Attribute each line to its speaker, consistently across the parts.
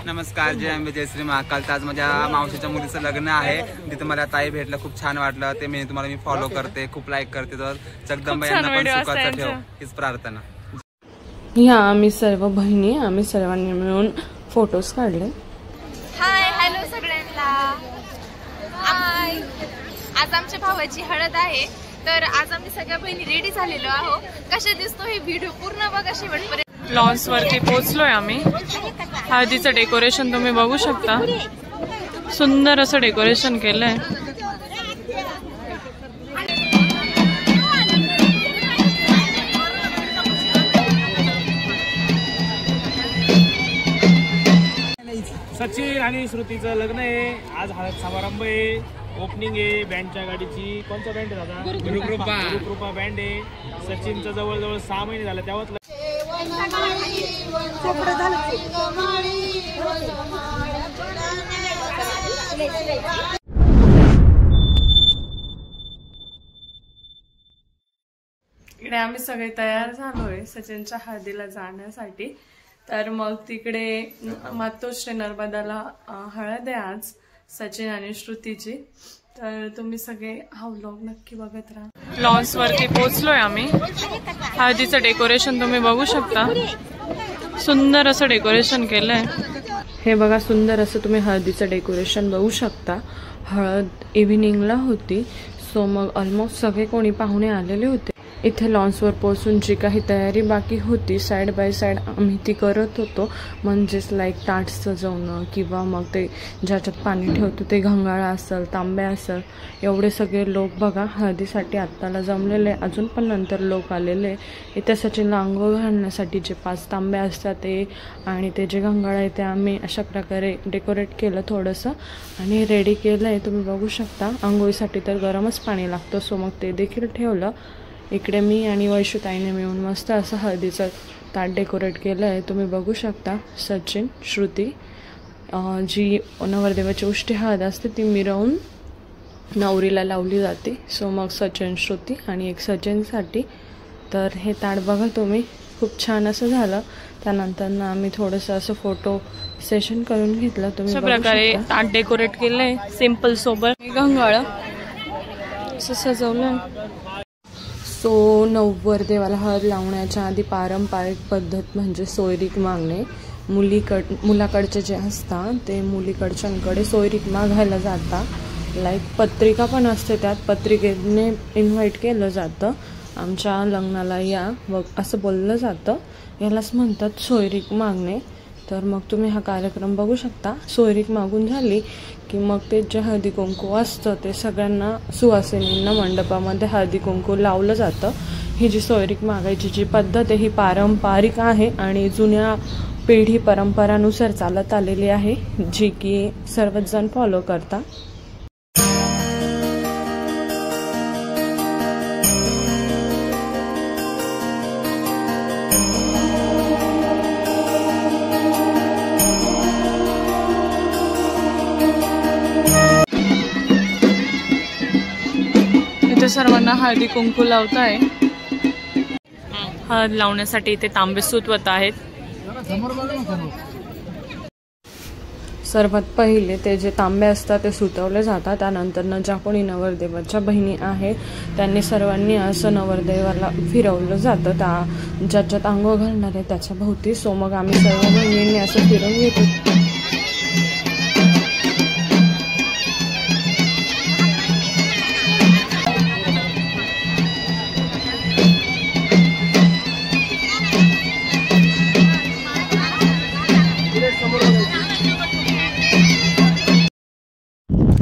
Speaker 1: नमस्कार, जय अंबे, जय श्री महाकाल. आज माझ्या मावशीच्या मुलीचं लग्न आहे. तिथे मला ताई भेटलं, खूप छान वाटलं. ते तुम्हाला मी फॉलो करते, खूप लाईक करते. तर जगदंबा यांना पण सुखाचं ठेव हीच प्रार्थना.
Speaker 2: ह्या आम्ही सर्व बहिणी आम्ही सर्वांनी मिळून फोटोज काढले.
Speaker 3: हाय, हॅलो सगळ्यांना. आज आमच्या भावाची हळद आहे. तर आज आम्ही सगळ्या बहिणी रेडी झालेलो आहोत. कसे दिसतो हे व्हिडिओ पूर्ण बघा शेवटपर्यंत.
Speaker 2: लॉन्स वरती पोहोचलोय आम्ही. हळदीचं डेकोरेशन तुम्ही बघू शकता. सुंदर असं डेकोरेशन केलंय.
Speaker 4: सचिन आणि श्रुतीचं लग्न आहे. आज हळद समारंभ आहे, ओपनिंग आहे बँडच्या गाडीची. कोणता बँड आहे दादा? गुरुकृपा बँड आहे. सचिनचं जवळजवळ 6 महिने झालं तेव्हाच.
Speaker 2: इकडे आम्ही सगळे तयार झालोय सचिनच्या हळदीला जाण्यासाठी. तर मग तिकडे मातोश्री नर्मदाला हळद आहे आज सचिन आणि श्रुतीची. तर तुम्ही सगळे हा व्लॉग नक्की बघत राहा. लॉन्स वरती पोहोचलोय आम्ही. हळदीचं डेकोरेशन तुम्ही बघू शकता. सुंदर असं डेकोरेशन केलंय. हे बघा, सुंदर असं तुम्ही हळदीचं डेकोरेशन बघू शकता. हळद इव्हिनिंगला होती, सो मग ऑलमोस्ट सगळे कोणी पाहुणे आलेले होते. इथे लॉन्सवर पोहोचून जी काही तयारी बाकी होती साईड बाय साईड आम्ही ती करत होतो. म्हणजेच लाईक ताट सजवणं किंवा मग ते ज्याच्यात पाणी ठेवतो ते घंगाळा असेल, तांब्या असेल, एवढे सगळे लोक बघा हळदीसाठी आत्ताला जमलेले. अजून पण नंतर लोक आलेले. इथे सचिनला अंघोळ घालण्यासाठी जे 5 तांब्या असतात ते आणि ते जे घंगाळा आहे ते आम्ही अशा प्रकारे डेकोरेट केलं थोडंसं आणि रेडी केलं आहे. तुम्ही बघू शकता. अंघोळीसाठी तर गरमच पाणी लागतं, सो मग ते देखील ठेवलं. इकडे मी आणि वैशुताईने मिळून मस्त असं हळदीचं ताट डेकोरेट केलं आहे. तुम्ही बघू शकता. सचिन, श्रुती, जी नवरदेवाची उष्टी हळद असते ती मिरवून नवरीला लावली जाते. सो मग सचिन, श्रुती आणि एक सचिनसाठी. तर हे ताट बघा तुम्ही, खूप छान असं झालं. त्यानंतर आम्ही थोडंसं असं फोटो सेशन करून घेतलं. तुम्ही अशा प्रकारे ताट डेकोरेट केलंय सिम्पल सोबत. घंगाळं असं सजवलं. सो नवरदेवाला हळद लावण्याच्या आधी पारंपरिक पद्धत म्हणजे सोयरीक मागणे. मुलाकडचे जे असतात ते मुलीकडच्यांकडे सोयरीक मागायला जातात. लाईक पत्रिका पण असते, त्यात पत्रिकेने इन्व्हाइट केलं जातं. आमच्या लग्नाला या असं बोललं जातं. यालाच म्हणतात सोयरीक मागणे. तर मग तुम्ही हा कार्यक्रम बघू शकता. सोयरीक मागून झाली की मग ते जे हळदी कुंकू असतं ते सगळ्यांना सुवासिनींना मंडपामध्ये हळदी कुंकू लावलं जातं. ही जी सोयरीक मागायची जी पद्धत आहे ही पारंपरिक आहे आणि जुन्या पिढी परंपरानुसार चालत आलेली आहे, जी की सर्वच जण फॉलो करतात. सर्वांना हळदी कुंकू लावताय. हळद लावण्यासाठी इथे तांबे सुतवत आहेत. सर्वात पहिले ते जे तांबे असतात ते सुतवले जातात. त्यानंतर ज्या कोणी नवरदेवाच्या बहिणी आहेत त्यांनी सर्वांनी असं नवरदेवाला फिरवलं जातं. ज्याच्यात अंघोळ घालणार आहे त्याच्या भोवती. सो मग आम्ही सर्व बहिणींनी असं फिरवून घेतो.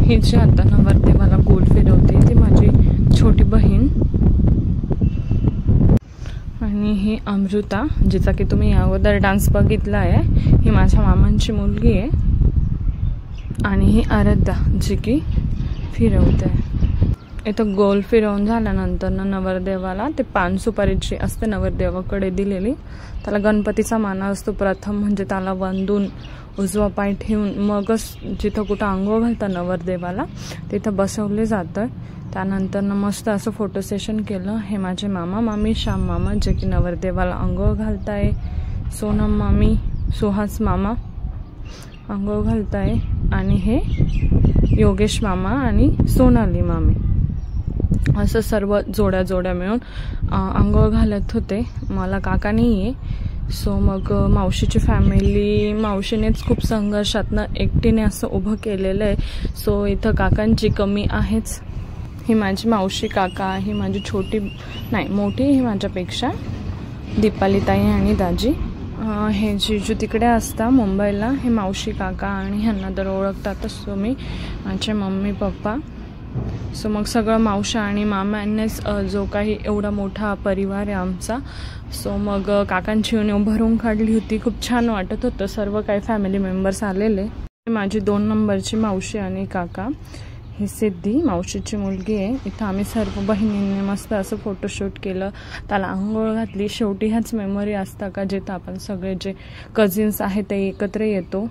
Speaker 2: ही जी आता नवरदेवाला गोल फिरवते ती माझी छोटी बहीण आणि ही अमृता, जिचा की तुम्ही अगोदर डान्स बघितला आहे. ही माझ्या मामांची मुलगी आहे. आणि ही आराध्या, जी की फिरवते. इथं गोल फिरवून झाल्यानंतर नवरदेवाला ते पान सुपारी जी असते नवरदेवाकडे दिलेली, त्याला गणपतीचा मान असतो. प्रथम म्हणजे त्याला वंदून उजवा पाय ठेवून मगच जिथं कुठं अंघोळ घालतं नवरदेवाला तिथं बसवले जातं. त्यानंतर मस्त असं फोटो सेशन केलं. हे माझे मामा मामी, श्याम मामा जे की नवरदेवाला अंघोळ घालताय, सोनम मामी, सुहास मामा आंघोळ घालताय आणि हे योगेश मामा आणि सोनाली मामी असं सर्व जोड्या जोड्या मिळून आंघोळ घालत होते. मला काका नाही आहे, सो मग मावशीची फॅमिली मावशीनेच खूप संघर्षातनं एकटीने असं उभं केलेलं आहे. सो इथं काकांची कमी आहेच. ही माझी मावशी काका, ही माझी छोटी नाही मोठी ही माझ्यापेक्षा दीपाली ताई आणि दाजी. हे जिजू तिकडे असता मुंबईला, हे मावशी काका आणि ह्यांना तर ओळखतातच तुम्ही, माझे मम्मी पप्पा. सो मग सगळं मावशा आणि मामांनीच जो काही एवढा मोठा परिवार आहे आमचा. सो मग काकांची उणीव भरून काढली होती. खूप छान वाटत होतं. सर्व काही फॅमिली मेंबर्स आलेले. माझी 2 नंबरची मावशी आणि काका, ही सिद्धी मावशीची मुलगी आहे. इथं आम्ही सर्व बहिणींनी मस्त असं फोटोशूट केलं, त्याला आंघोळ घातली. शेवटी ह्याच मेमरी असतात का जिथं आपण सगळे जे कझिन्स आहेत ते एकत्र येतो.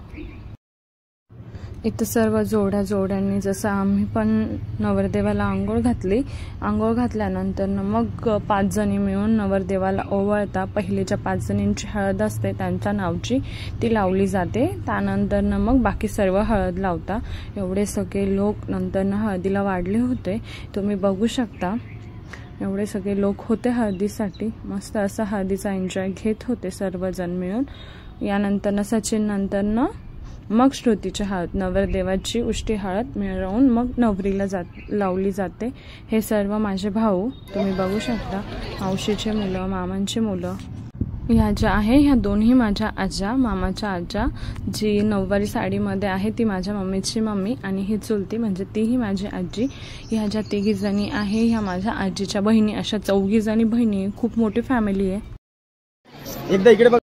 Speaker 2: इथं सर्व जोड्या जोड्यांनी जसं आम्ही पण नवरदेवाला आंघोळ घातली. आंघोळ घातल्यानंतर मग 5 जणी मिळून नवरदेवाला ओवाळता. पहिलेच्या 5 जणींची हळद असते त्यांच्या नावची, ती लावली जाते. त्यानंतर मग बाकी सर्व हळद लावता. एवढे सगळे लोक नंतर हळदीला वाढले होते, तुम्ही बघू शकता. एवढे सगळे लोक होते हळदीसाठी. मस्त असा हळदीचा एन्जॉय घेत होते सर्वजण मिळून. यानंतर सचिन नंतर मग श्रुतीची हळद, नवरदेवाची उष्टी हळद मिळवून मग नवरीला लावली जाते. हे सर्व माझे भाऊ तुम्ही बघू शकता, मावशीचे मुलं, मामांची मुलं. ह्या ज्या आहे ह्या दोन्ही माझ्या आज्या, मामाच्या आज्या. जी नऊवारी साडीमध्ये आहे ती माझ्या मम्मीची मम्मी आणि ही चुलती म्हणजे तीही माझी आजी. ह्या ज्या 3 जणी आहे ह्या माझ्या आजीच्या बहिणी. अशा 4 जणी बहिणी, खूप मोठी फॅमिली आहे.
Speaker 4: एकदा इकडे बघ.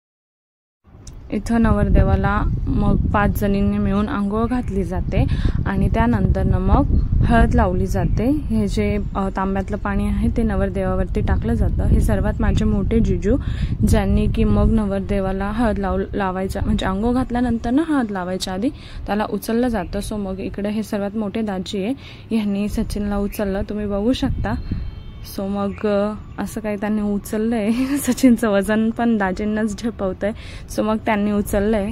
Speaker 2: इथं नवरदेवाला मग 5 जणींनी मिळून आंघोळ घातली जाते आणि त्यानंतर मग हळद लावली जाते. हे जे तांब्यातलं पाणी आहे ते नवरदेवावरती टाकलं जातं. हे सर्वात माझे मोठे जिजू, ज्यांनी की मग नवरदेवाला हळद लावायच्या म्हणजे आंघोळ घातल्यानंतर हळद लावायच्या आधी त्याला उचललं जातं. सो मग इकडे हे सर्वात मोठे दाजी आहे, ह्यांनी सचिनला उचललं, तुम्ही बघू शकता. सो मग असं काही त्यांनी उचललंय. सचिनचं वजन पण दाजींनाच झेपवतंय. सो मग त्यांनी उचललंय.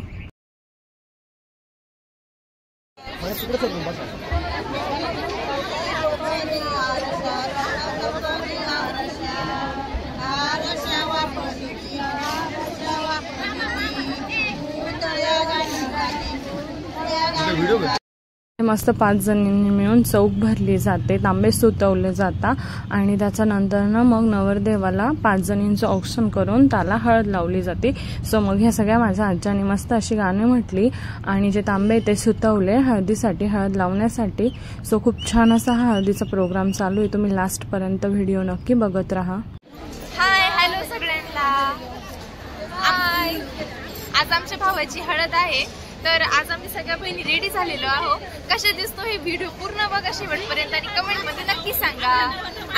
Speaker 2: मस्त 5 जणींनी मिळून चौक भरली जाते, तांबे सुतवले जातात आणि त्याच्यानंतर मग नवरदेवाला 5 जणींचं ऑप्शन करून त्याला हळद लावली जाते. सो मग ह्या सगळ्या माझ्या आज्यांनी मस्त अशी गाणी म्हटली आणि जे तांबे ते सुतवले हळदीसाठी, हळद लावण्यासाठी. सो खूप छान असा हा हळदीचा प्रोग्राम चालू आहे. तुम्ही लास्टपर्यंत व्हिडिओ नक्की बघत राहा.
Speaker 3: हाय, हॅलो सगळ्यांना. आज आमच्या भावाची हळद आहे, तर आज आम्ही सगळ्या बहिणी रेडी झालेलो आहोत. कशा दिसतो हे व्हिडिओ पूर्ण बघा शेवटपर्यंत आणि कमेंट मध्ये नक्की सांगा.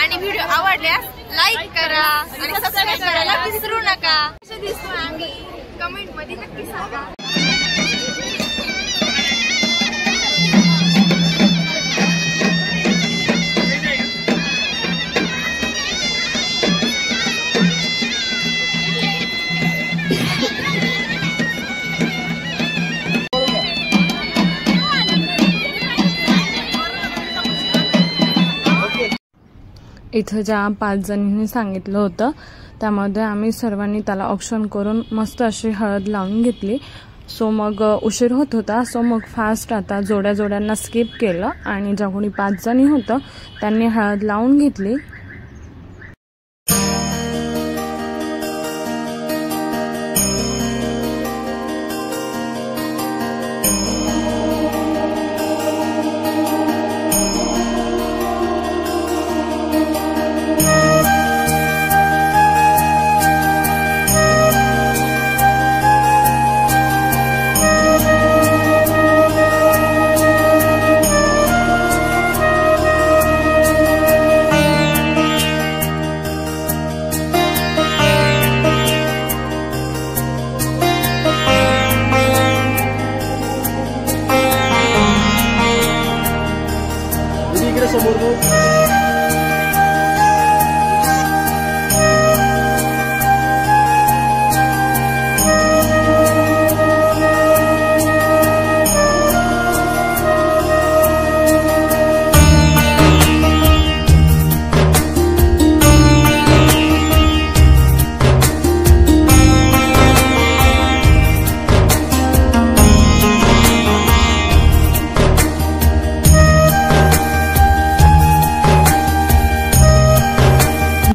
Speaker 3: आणि व्हिडिओ आवडल्यास लाईक करा आणि सबस्क्राईब करायला विसरू नका. कशा दिसतो आम्ही कमेंट मध्ये नक्की सांगा.
Speaker 2: इथं ज्या 5 जणींनी सांगितलं होतं त्यामध्ये आम्ही सर्वांनी त्याला ऑप्शन करून मस्त अशी हळद लावून घेतली. सो मग उशीर होत होता. सो मग फास्ट आता जोड्या जोड्यांना स्किप केलं आणि ज्या कोणी 5 जणी होतं त्यांनी हळद लावून घेतली.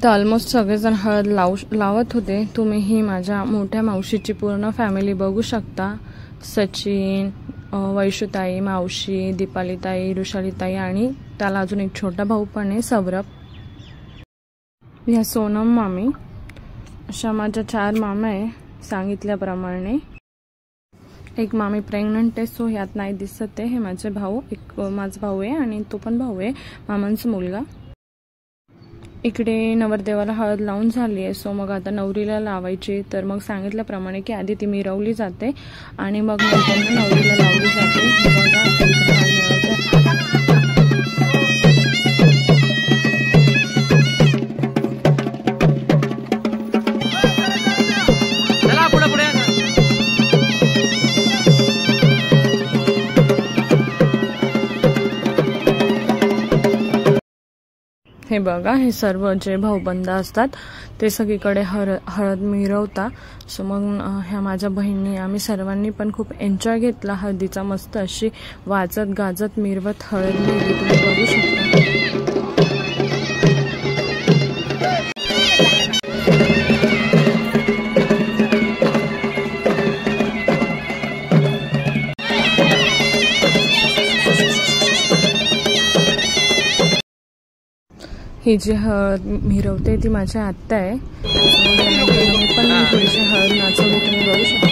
Speaker 2: इथं ऑलमोस्ट सगळेजण हळद लावत होते. तुम्ही ही माझ्या मोठ्या मावशीची पूर्ण फॅमिली बघू शकता. सचिन, वैशुताई, मावशी, दीपालीताई, रुशालीताई आणि त्याला अजून एक छोटा भाऊ पण आहे, सौरभ. ह्या सोनम मामी. अशा माझ्या 4 मामा आहे सांगितल्याप्रमाणे. एक मामी प्रेग्नंट आहे, सो यात नाही दिसत आहे. हे माझे भाऊ, एक माझा भाऊ आहे आणि तो पण भाऊ आहे, मामांचा मुलगा. इकडे नवरदेवाला हळद लावून झाली आहे, सो मग आता नवरीला लावायची. तर मग सांगितल्याप्रमाणे की आधी ती मिरवली जाते आणि मग नंतर नवरीला लावली जाते. हे बघा, हे सर्व जे भाऊबंद असतात ते सगळीकडे हळद मिरवता. सो मग ह्या माझ्या बहिणी आम्ही सर्वांनी पण खूप एन्जॉय घेतला हळदीचा. मस्त अशी वाजत गाजत मिरवत हळद मिरली, तुम्ही बघू शकता. ही जी हळद मिरवते ती माझी आत्या आहे. मी पण थोडीशी हळद नाचवली, तुम्ही बघू शकता.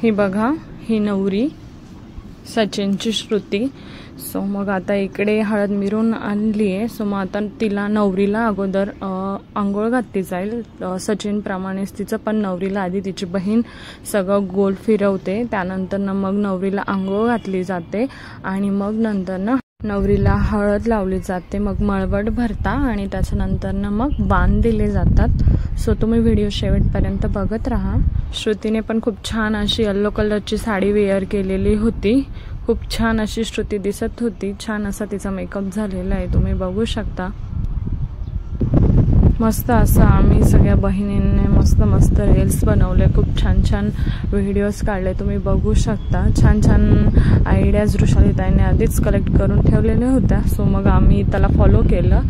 Speaker 2: ही बघा, ही नवरी सचिनची श्रुती. सो मग आता इकडे हळद मिरवून आणली आहे. सो मग आता तिला नवरीला अगोदर आंघोळ घातली जाईल. सचिन प्रमाणेच तिचं पण नवरीला आधी तिची बहीण सगळं गोल फिरवते, त्यानंतर मग नवरीला आंघोळ घातली जाते आणि मग नंतर नवरीला हळद लावली जाते. मग मळवट भरता आणि त्याच्यानंतर मग बाण दिले जातात. सो तुम्ही व्हिडिओ शेवटपर्यंत बघत राहा. श्रुतीने पण खूप छान अशी येलो कलरची साडी वेअर केलेली होती. खूप छान अशी श्रुती दिसत होती. छान असा तिचा मेकअप झालेला आहे, तुम्ही बघू शकता. मस्त असं आम्ही सगळ्या बहिणींनी मस्त रील्स बनवले, खूप छान व्हिडिओज काढले, तुम्ही बघू शकता. छान आयडियाज रुशालीताईने आधीच कलेक्ट करून ठेवलेल्या होत्या. सो मग आम्ही त्याला फॉलो केलं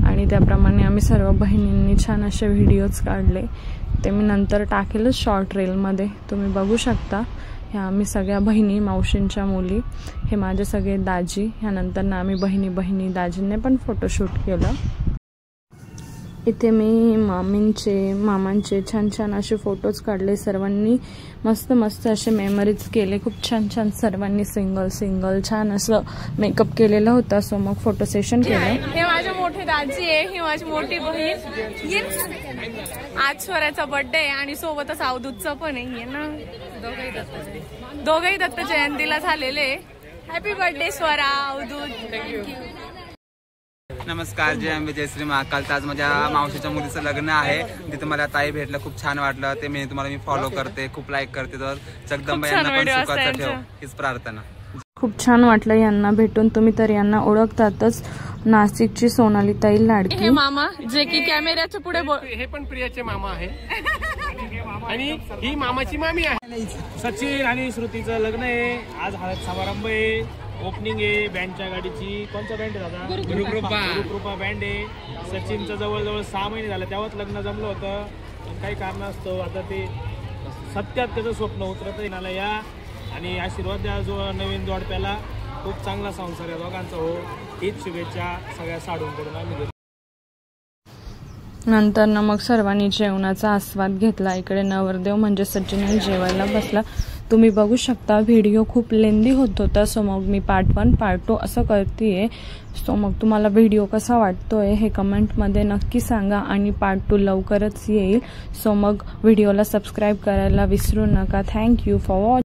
Speaker 2: आणि त्याप्रमाणे आम्ही सर्व बहिणींनी छान असे व्हिडिओज काढले. ते मी नंतर टाकेलच शॉर्ट रीलमध्ये, तुम्ही बघू शकता. ह्या आम्ही सगळ्या बहिणी, मावशींच्या मुली. हे माझे सगळे दाजी. ह्यानंतर आम्ही बहिणी दाजींनी पण फोटोशूट केलं. इथे मी मामांचे छान असे फोटोज काढले. सर्वांनी मस्त असे मेमरीज केले. खूप छान सर्वांनी सिंगल छान असं मेकअप केलेला होता. सो मग फोटो सेशन केलं.
Speaker 5: हे माझे मोठे दाजी आहे, ही माझी मोठी बहीण. आज स्वराचा बर्थडे आहे आणि सोबतच अवधूतचा पण आहे ना. दोघही दत्त जयंतीला झालेले. Happy birthday Swara, Avdhoot.
Speaker 1: नमस्कार, जय अंबे, जय श्री महाकाल. आज माझ्या मावशीच्या मुलीचं लग्न आहे. तिथे मला ताई भेटलं, खूप छान वाटलं. ते मी फॉलो करते, खूप लाईक करते. तर जगदंबा यांना पण सुखाचं ठेव, हीच प्रार्थना.
Speaker 2: खूप छान वाटलं यांना भेटून. तुम्ही तर यांना ओळखतातच, नाशिकची सोनालीताई लाडकी.
Speaker 5: हे मामा जे की कॅमेऱ्याच्या पुढे
Speaker 4: हे पण प्रियाचे मामा आहे आणि ही मामाची मामी आहे. सचिन आणि श्रुतीचं लग्न आहे. आज हळद समारंभ आहे, ओपनिंग आहे बँडच्या गाडीची. कोणचा बँड आहे दादा? गुरुकृपा बँड आहे. सचिनचं जवळजवळ 6 महिने झालं, तेव्हाच लग्न जमलं होतं. पण काही कारणास्तव आता ते सत्यात त्याचं स्वप्न उतरत येणार या आणि आशीर्वाद द्या जो नवीन जोडप्याला. खूप चांगला संसार आहे दोघांचा हो, हीच शुभेच्छा सगळ्या साडूंकडून आम्ही देतो.
Speaker 2: नंतर मग सर्वांनी जेवणाचा आस्वाद घेतला. इकडे नवरदेव म्हणजे सचिन जेवायला बसला. तुम्ही बघू शकता व्हिडिओ खूप लेंदी होत होता. सो मग मी पार्ट 1 पार्ट 2 असं करतेय. सो मग तुम्हाला व्हिडिओ कसा वाटतोय हे कमेंटमध्ये नक्की सांगा आणि पार्ट 2 लवकरच येईल. सो मग व्हिडिओला सबस्क्राईब करायला विसरू नका. Thank you for watching.